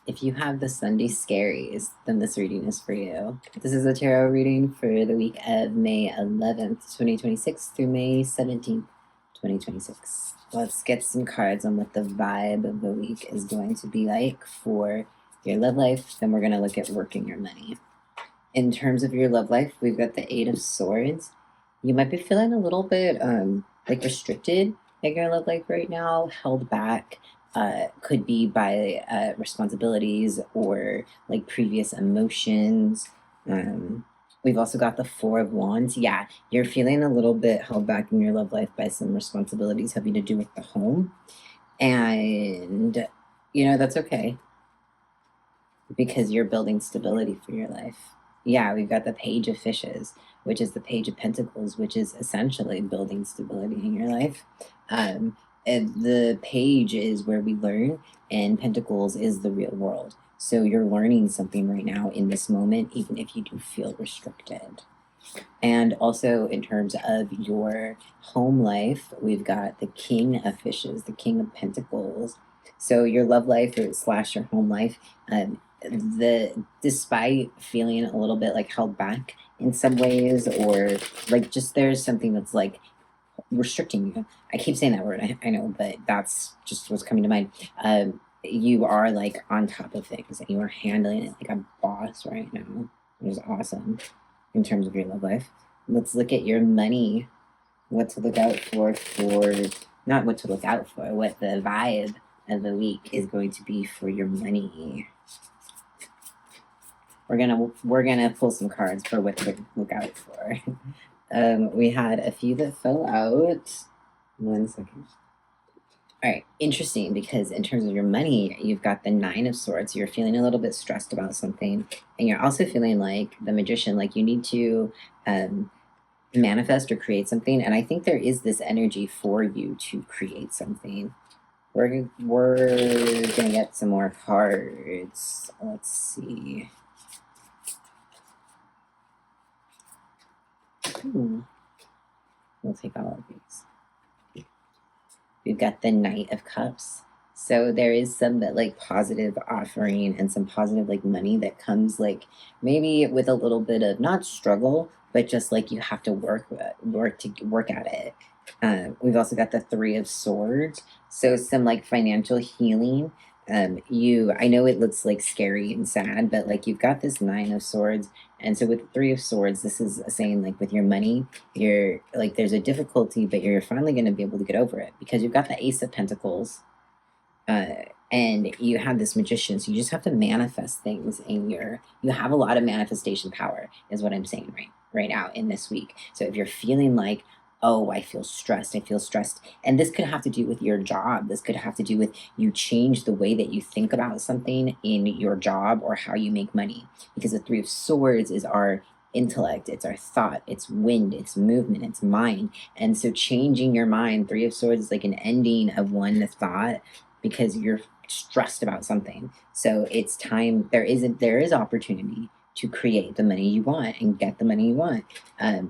If you have the Sunday scaries, then this reading is for you. This is a tarot reading for the week of May 11th, 2026 through May 17th, 2026. Let's get some cards on what the vibe of the week is going to be like for your love life. Then we're going to look at working your money. In terms of your love life, we've got the Eight of Swords. You might be feeling a little bit like restricted in your love life right now, held back. Could be by responsibilities or like previous emotions. We've also got the Four of Wands. Yeah, you're feeling a little bit held back in your love life by some responsibilities having to do with the home. And, that's okay because you're building stability for your life. Yeah, we've got the Page of Fishes, which is the Page of Pentacles, which is essentially building stability in your life. And the Page is where we learn, and Pentacles is the real world. So you're learning something right now in this moment, even if you do feel restricted. And also in terms of your home life, we've got the King of Fishes, the King of Pentacles. So your love life or / your home life, despite feeling a little bit like held back in some ways, or like just there's something that's like restricting you. I keep saying that word, I know, but that's just what's coming to mind. You are like on top of things and you are handling it like a boss right now, which is awesome in terms of your love life. Let's look at your money. What to look out for, not what to look out for, what the vibe of the week is going to be for your money. We're gonna pull some cards for what to look out for. We had a few that fell out. 1 second. All right, interesting, because in terms of your money, you've got the Nine of Swords. You're feeling a little bit stressed about something, and you're also feeling like the Magician, like you need to manifest or create something. And I think there is this energy for you to create something. We're gonna get some more cards. Let's see. We'll take all of these. We've got the Knight of Cups. So there is some like positive offering and some positive like money that comes like maybe with a little bit of not struggle, but just like you have to work at it. We've also got the Three of Swords. So some like financial healing. I know it looks like scary and sad, but like you've got this Nine of Swords. And so with the Three of Swords, this is saying like with your money, you're like there's a difficulty, but you're finally going to be able to get over it because you've got the Ace of Pentacles, and you have this Magician. So you just have to manifest things in you have a lot of manifestation power, is what I'm saying right now in this week. So if you're feeling like, oh, I feel stressed, and this could have to do with your job. This could have to do with you change the way that you think about something in your job or how you make money, because the Three of Swords is our intellect, it's our thought, it's wind, it's movement, it's mind. And so changing your mind, Three of Swords is like an ending of one thought because you're stressed about something. So it's time, there is opportunity to create the money you want and get the money you want,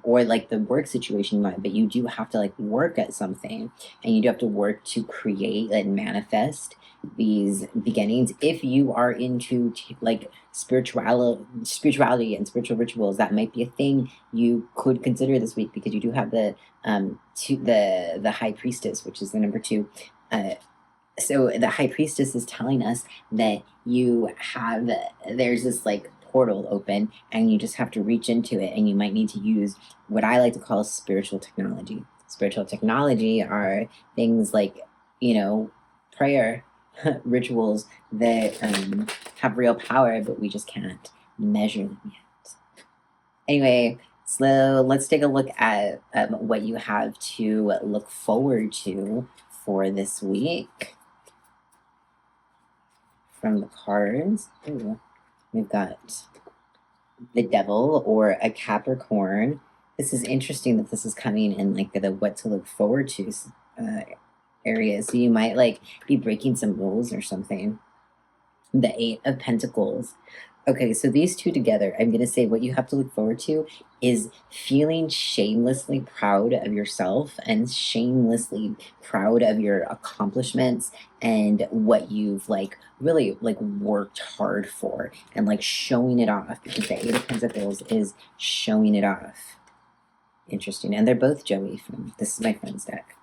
or like the work situation you want, but you do have to like work at something, and you do have to work to create and manifest these beginnings. If you are into like spirituality and spiritual rituals, that might be a thing you could consider this week, because you do have the High Priestess, which is the number 2. So the High Priestess is telling us that there's this like portal open, and you just have to reach into it, and you might need to use what I like to call spiritual technology. Spiritual technology are things like, prayer, rituals that have real power, but we just can't measure them yet. Anyway, so let's take a look at what you have to look forward to for this week from the cards. Ooh. We've got the Devil or a Capricorn. This is interesting that this is coming in like the what to look forward to area. So you might like be breaking some rules or something. The Eight of Pentacles. Okay, so these two together, I'm going to say what you have to look forward to is feeling shamelessly proud of yourself and shamelessly proud of your accomplishments and what you've like really like worked hard for and like showing it off because the Eight of Pentacles is showing it off. Interesting. And they're both Joey from This Is My Friend's deck.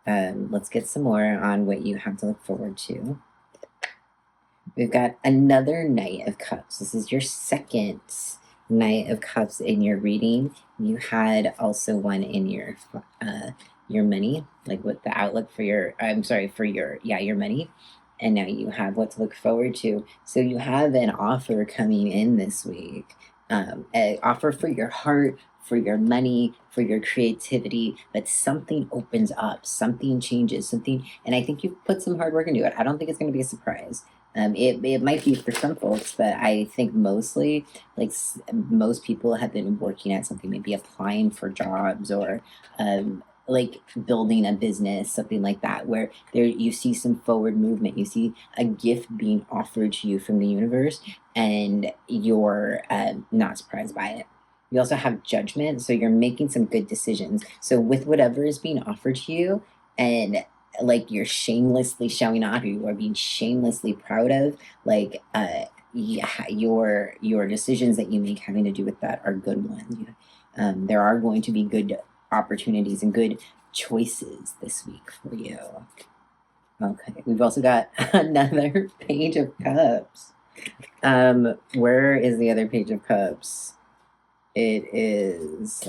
Let's get some more on what you have to look forward to. We've got another Knight of Cups. This is your second Knight of Cups in your reading. You had also one in your money, like with the outlook for your, I'm sorry, for your money. And now you have what to look forward to. So you have an offer coming in this week, an offer for your heart, for your money, for your creativity, but something opens up, something changes, something, and I think you've put some hard work into it. I don't think it's going to be a surprise. It might be for some folks, but I think mostly, like most people have been working at something, maybe applying for jobs or like building a business, something like that, where there you see some forward movement, you see a gift being offered to you from the universe, and you're not surprised by it. You also have judgment, so you're making some good decisions. So with whatever is being offered to you, and like you're shamelessly showing off, or you are being shamelessly proud of, like yeah, your decisions that you make having to do with that are good ones. There are going to be good opportunities and good choices this week for you. Okay, we've also got another Page of Cups. Where is the other Page of Cups? It is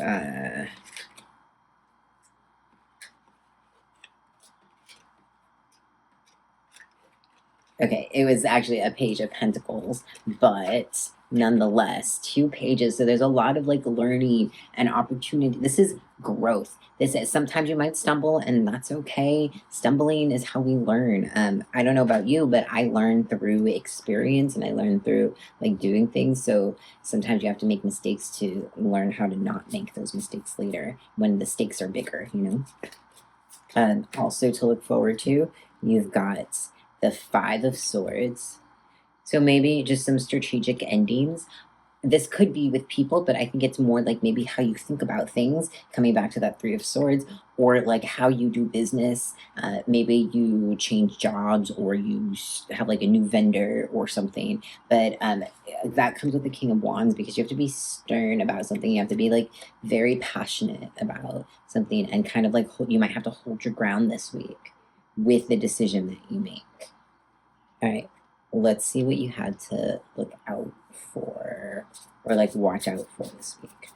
okay, it was actually a Page of Pentacles, but nonetheless, two pages. So there's a lot of like learning and opportunity. This is growth. This is sometimes you might stumble, and that's okay. Stumbling is how we learn. I don't know about you, but I learn through experience and I learn through like doing things. So sometimes you have to make mistakes to learn how to not make those mistakes later when the stakes are bigger, you know? And also to look forward to, you've got the Five of Swords. So maybe just some strategic endings. This could be with people, but I think it's more like maybe how you think about things, coming back to that Three of Swords, or like how you do business. Maybe you change jobs or you have like a new vendor or something. But that comes with the King of Wands because you have to be stern about something. You have to be like very passionate about something and kind of like you might have to hold your ground this week with the decision that you make. All right, let's see what you had to look out for or like watch out for this week.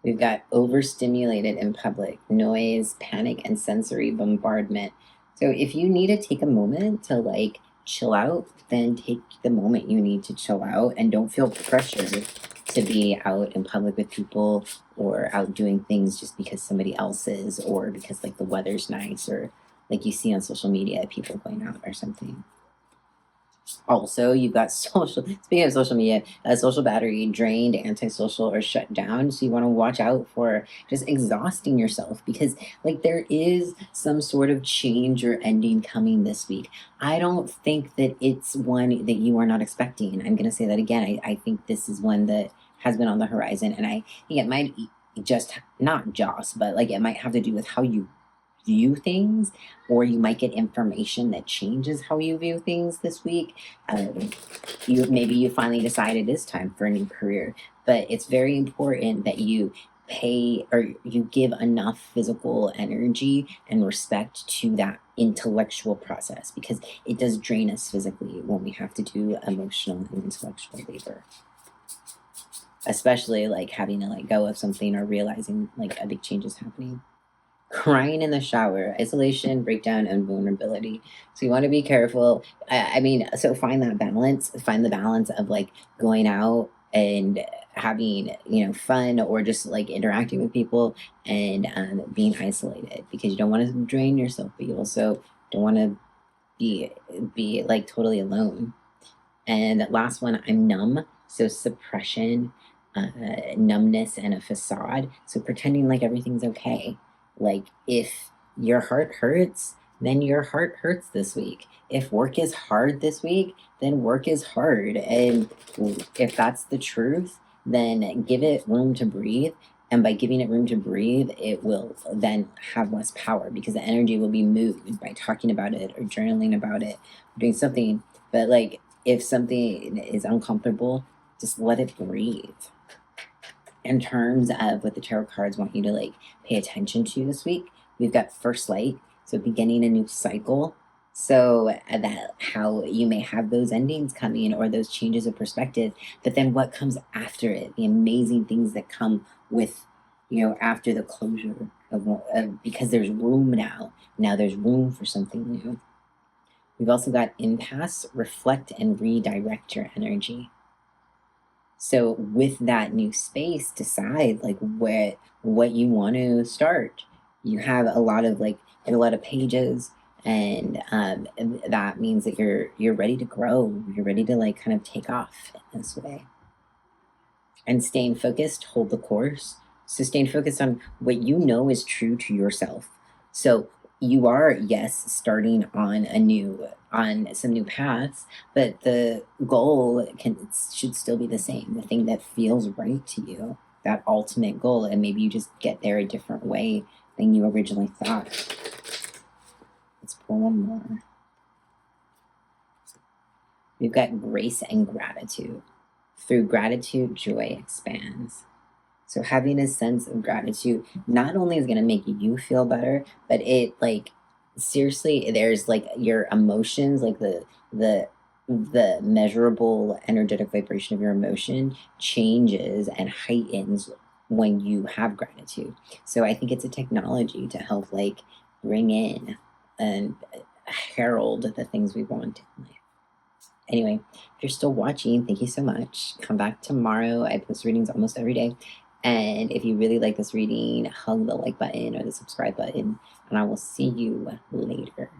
We've got overstimulated in public, noise, panic, and sensory bombardment. So if you need to take a moment to like chill out, then take the moment you need to chill out and don't feel pressured to be out in public with people or out doing things just because somebody else is or because like the weather's nice or like you see on social media people going out or something. Also, you've got social, speaking of social media, social battery drained, antisocial, or shut down. So you want to watch out for just exhausting yourself because, like, there is some sort of change or ending coming this week. I don't think that it's one that you are not expecting. I'm going to say that again. I think this is one that has been on the horizon, and I think it might just not just, but like it might have to do with how you view things, or you might get information that changes how you view things this week. You finally decide it is time for a new career, but it's very important that you pay or you give enough physical energy and respect to that intellectual process because it does drain us physically when we have to do emotional and intellectual labor, especially like having to let go of something or realizing like a big change is happening. Crying in the shower, isolation, breakdown, and vulnerability. So you want to be careful. I mean, so find that balance. Find the balance of like going out and having fun or just like interacting with people and being isolated because you don't want to drain yourself, but you also don't want to be like totally alone. And last one, I'm numb. So suppression, numbness, and a facade. So pretending like everything's okay. Like if your heart hurts, then your heart hurts this week. If work is hard this week, then work is hard. And if that's the truth, then give it room to breathe. And by giving it room to breathe, it will then have less power because the energy will be moved by talking about it or journaling about it, or doing something. But like if something is uncomfortable, just let it breathe. In terms of what the tarot cards want you to like pay attention to this week, we've got first light, so beginning a new cycle. So that how you may have those endings coming or those changes of perspective, but then what comes after it, the amazing things that come with, after the closure of because there's room now. Now there's room for something new. We've also got impasse, reflect, and redirect your energy. So with that new space, decide like what you want to start. You have a lot of pages, and that means that you're ready to grow. You're ready to like kind of take off in this way. And staying focused, hold the course. So staying focused on what you know is true to yourself. So you are, yes, starting on some new paths, but the goal should still be the same. The thing that feels right to you, that ultimate goal, and maybe you just get there a different way than you originally thought. Let's pull one more. We've got grace and gratitude. Through gratitude, joy expands. So having a sense of gratitude not only is going to make you feel better, but it like seriously, there's like your emotions, like the measurable energetic vibration of your emotion changes and heightens when you have gratitude. So I think it's a technology to help like bring in and herald the things we want in life. Anyway, if you're still watching, thank you so much. Come back tomorrow. I post readings almost every day. And if you really like this reading, hug the like button or the subscribe button, and I will see you later.